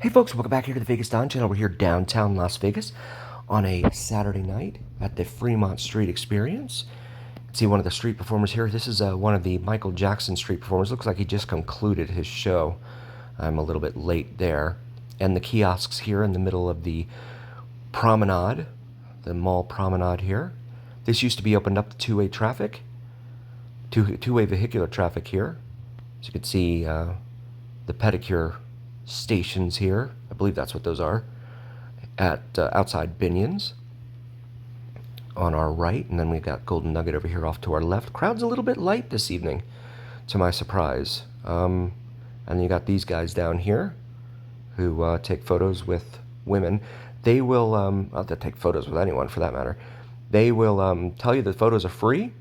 Hey folks, welcome back here to the Vegas Don channel. We're here downtown Las Vegas on a Saturday night at the Fremont Street Experience. See one of the street performers here. This is one of the Michael Jackson street performers. Looks like he just concluded his show. I'm a little bit late there. And the kiosks here in the middle of the promenade, the mall promenade here. This used to be opened up to two-way traffic, two-way vehicular traffic here. As you can see, the pedicure stations here. I believe that's what those are. At outside Binion's on our right, and then we've got Golden Nugget over here off to our left. Crowd's a little bit light this evening, to my surprise. And you got these guys down here who take photos with women. They will, not to take photos with anyone for that matter. They will tell you that photos are free,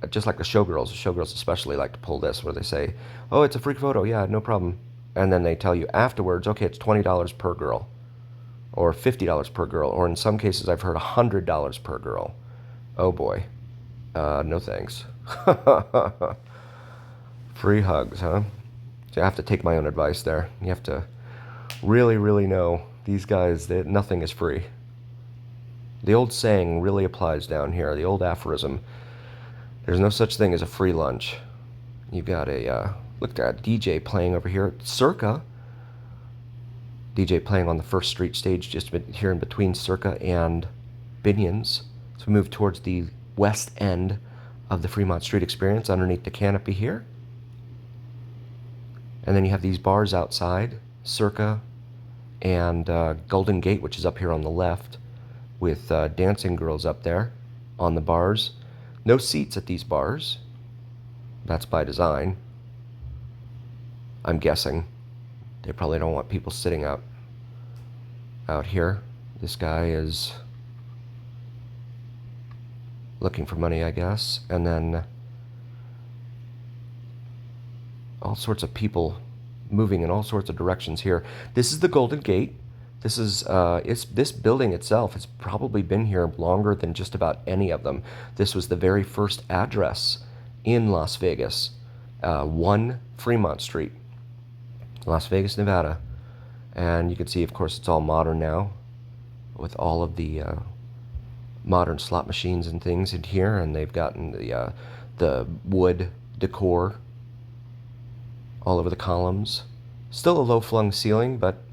just like the showgirls. The showgirls especially like to pull this, where they say, "Oh, it's a free photo. Yeah, no problem." And then they tell you afterwards, okay, it's $20 per girl, or $50 per girl, or in some cases I've heard $100 per girl. Oh boy, no thanks. Free hugs, huh? So I have to take my own advice there. You have to really, really know these guys, nothing is free. The old saying really applies down here, the old aphorism, there's no such thing as a free lunch. You got a, look at DJ playing over here at Circa. DJ playing on the First Street stage just here in between Circa and Binion's. So we move towards the west end of the Fremont Street Experience underneath the canopy here. And then you have these bars outside, Circa and Golden Gate, which is up here on the left, with dancing girls up there on the bars. No seats at these bars. That's by design, I'm guessing. They probably don't want people sitting out here. This guy is looking for money, I guess. And then all sorts of people moving in all sorts of directions here. This is the Golden Gate. This is this building itself has probably been here longer than just about any of them. This was the very first address in Las Vegas, 1 Fremont Street, Las Vegas, Nevada. And you can see, of course, it's all modern now with all of the modern slot machines and things in here, and they've gotten the wood decor all over the columns. Still a low-flung ceiling, but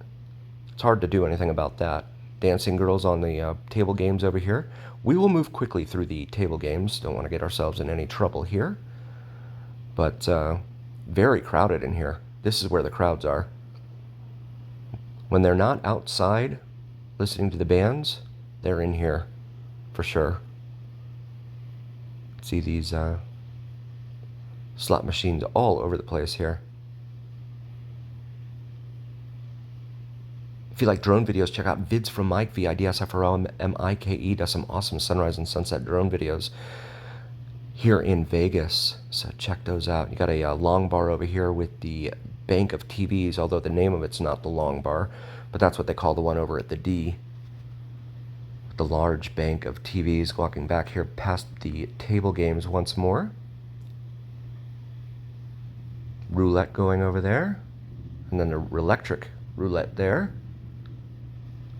it's hard to do anything about that. Dancing girls on the table games over here. We will move quickly through the table games. Don't want to get ourselves in any trouble here. But very crowded in here. This is where the crowds are. When they're not outside listening to the bands, they're in here for sure. See these slot machines all over the place here. If you like drone videos, check out Vids from Mike, V-I-D-S-F-R-O-M-I-K-E. Does some awesome sunrise and sunset drone videos here in Vegas, so check those out. You got a long bar over here with the bank of TVs, although the name of it's not the long bar, but that's what they call the one over at the D. The large bank of TVs. Walking back here past the table games once more. Roulette going over there, and then the electric roulette there.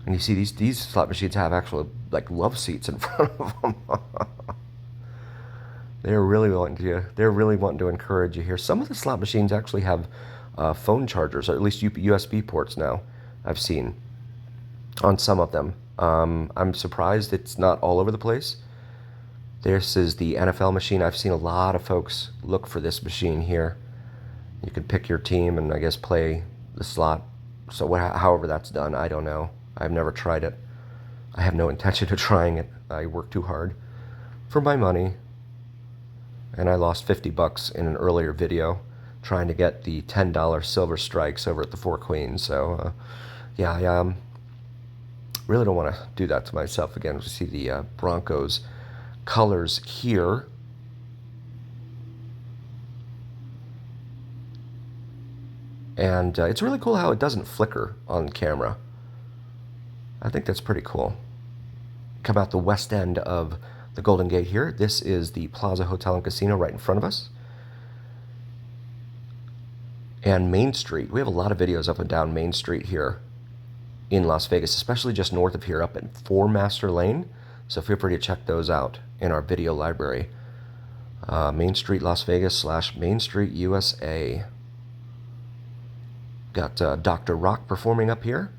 And you see these slot machines have actual like love seats in front of them. They're really wanting to encourage you here. Some of the slot machines actually have phone chargers, or at least USB ports now, I've seen on some of them. I'm surprised it's not all over the place. This is the NFL machine. I've seen a lot of folks look for this machine here. You can pick your team and I guess play the slot. So however that's done, I don't know. I've never tried it. I have no intention of trying it. I work too hard for my money. And I lost 50 bucks in an earlier video trying to get the $10 silver strikes over at the Four Queens. So, yeah, I really don't want to do that to myself again. We see the Broncos colors here. And it's really cool how it doesn't flicker on camera. I think that's pretty cool. Come out the west end of the Golden Gate here. This is the Plaza Hotel and Casino right in front of us. And Main Street. We have a lot of videos up and down Main Street here in Las Vegas, especially just north of here up at 4 Master Lane. So feel free to check those out in our video library. Main Street Las Vegas / Main Street USA. Got Dr. Rock performing up here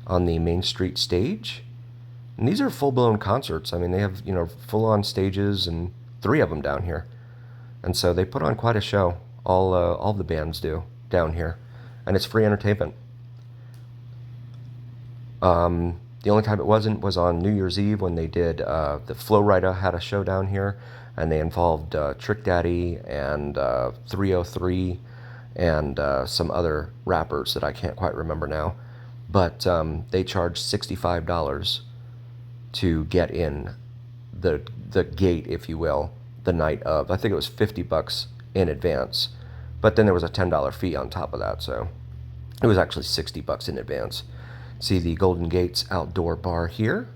on the Main Street stage. And these are full-blown concerts. I mean, they have, full-on stages, and 3 of them down here. And so they put on quite a show. All the bands do down here. And it's free entertainment. The only time it wasn't was on New Year's Eve when they did, the Flo Rida had a show down here, and they involved Trick Daddy and 303 and some other rappers that I can't quite remember now. But they charged $65 to get in the gate, if you will, the night of. I think it was $50 in advance, but then there was a $10 fee on top of that, so it was actually $60 in advance. See the Golden Gates outdoor bar here.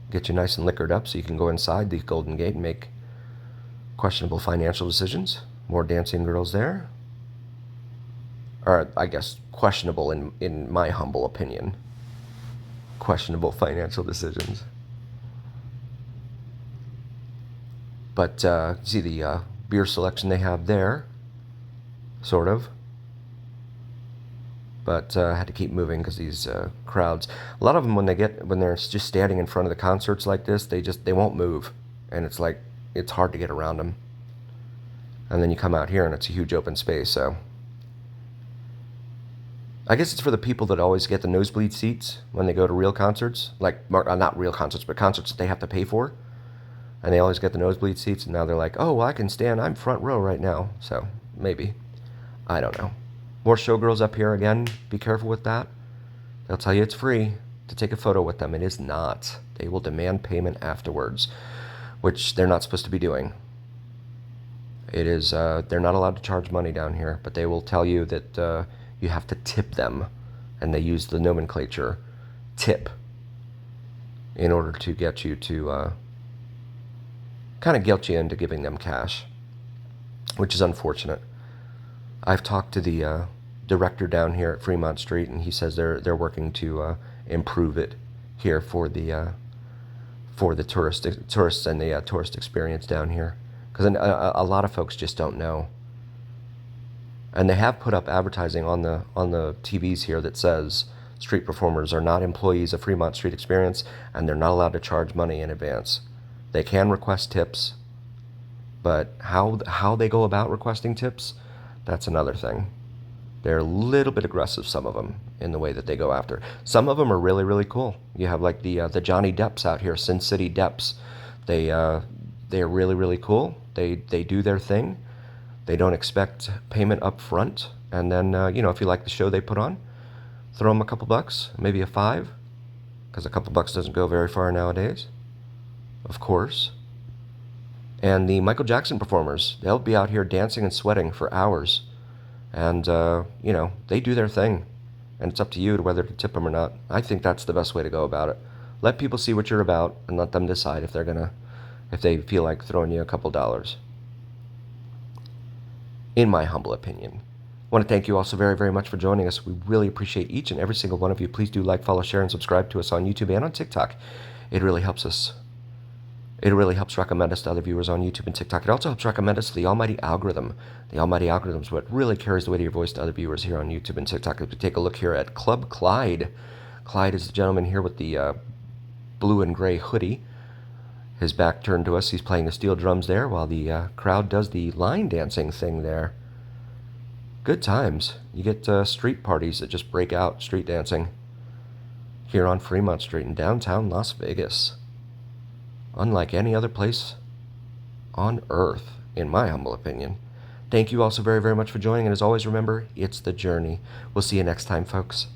Get you nice and liquored up so you can go inside the Golden Gate and make questionable financial decisions. More dancing girls there. Or I guess questionable in my humble opinion. Questionable financial decisions. But see the beer selection they have there, sort of. But I had to keep moving because these crowds, a lot of them when they're just standing in front of the concerts like this, they won't move, and it's hard to get around them. And then you come out here and it's a huge open space, so I guess it's for the people that always get the nosebleed seats when they go to real concerts, like not real concerts, but concerts that they have to pay for, and they always get the nosebleed seats, and now they're like, oh, well, I can stand, I'm front row right now, so maybe, I don't know. More showgirls up here again, be careful with that. They'll tell you it's free to take a photo with them. It is not. They will demand payment afterwards, which they're not supposed to be doing. It is, they're not allowed to charge money down here, but they will tell you that you have to tip them, and they use the nomenclature tip in order to get you to kind of guilt you into giving them cash, which is unfortunate. I've talked to the director down here at Fremont Street, and he says they're working to improve it here for the tourists and the tourist experience down here, because a lot of folks just don't know. And they have put up advertising on the TVs here that says street performers are not employees of Fremont Street Experience, and they're not allowed to charge money in advance. They can request tips, but how they go about requesting tips, that's another thing. They're a little bit aggressive, some of them, in the way that they go after. Some of them are really, really cool. You have like the Johnny Depps out here, Sin City Depps. They're really, really cool. They do their thing. They don't expect payment up front. And then, if you like the show they put on, throw them a couple bucks, maybe a $5, because a couple bucks doesn't go very far nowadays, of course. And the Michael Jackson performers, they'll be out here dancing and sweating for hours. And, they do their thing. And it's up to you to whether to tip them or not. I think that's the best way to go about it. Let people see what you're about and let them decide if they feel like throwing you a couple dollars. In my humble opinion. I want to thank you all so very, very much for joining us. We really appreciate each and every single one of you. Please do like, follow, share, and subscribe to us on YouTube and on TikTok. It really helps us. It really helps recommend us to other viewers on YouTube and TikTok. It also helps recommend us to the almighty algorithm. The almighty algorithm is what really carries the weight of your voice to other viewers here on YouTube and TikTok. As we take a look here at Club Clyde. Clyde is the gentleman here with the blue and gray hoodie. His back turned to us. He's playing the steel drums there while the crowd does the line dancing thing there. Good times. You get street parties that just break out street dancing here on Fremont Street in downtown Las Vegas. Unlike any other place on earth, in my humble opinion. Thank you all so very, very much for joining. And as always, remember, it's the journey. We'll see you next time, folks.